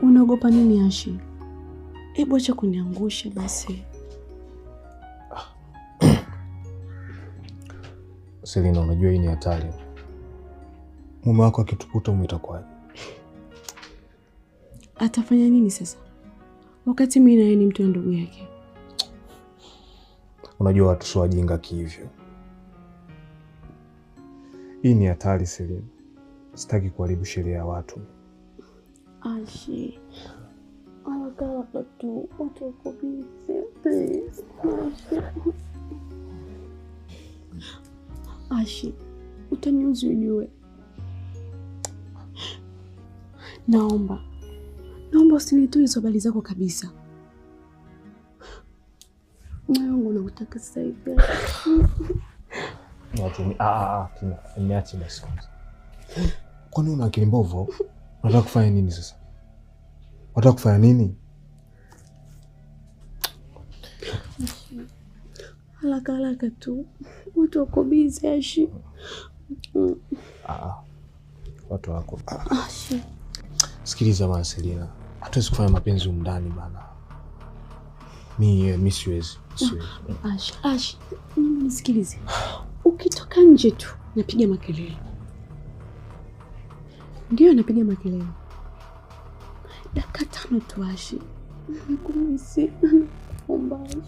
Unaogopa nini Ashi? Hebu acha kuniangusha basi. Selina, unajua hii ni hatari. Mume wako akitukuta umetakuwaje? Atafanya nini sasa? Wakati mimi na yeye ni mtu na ndugu yake. Unajua watu sio wajinga kihivyo. Hii ni hatari Selina. Sitaki kuharibu sheria ya watu. Ashi. Alaka tu utokobise please. Ashi. Utaniuzi ujue. Naomba usinitoe hizo habari zako kabisa. Moyo wangu unakutaka sasa hivi. Niache basi. Kwani una akili mbovu? Unataka kufanya nini sasa? Unataka kufanya nini? Haraka tu. Watu wako busy Ashi. Watu wako. Ashi. Sikiliza bana Selina. Hatuwezi kufanya mapenzi ndani bana. Mimi siwezi. Ashi, nisikilize. Ukitoka nje tu napiga makelele. Ndio napiga makelele. Dakika 5 tu Ashi. Nikumisi. Naomba Ashi.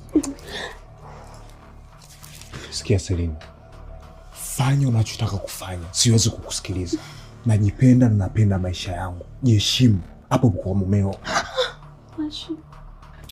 Sikia Selina. Fanya unachotaka kufanya. Siwezi kukusikiliza. Najipenda na napenda maisha yangu. Jiheshimu hapo kwa mumeo. Ashi.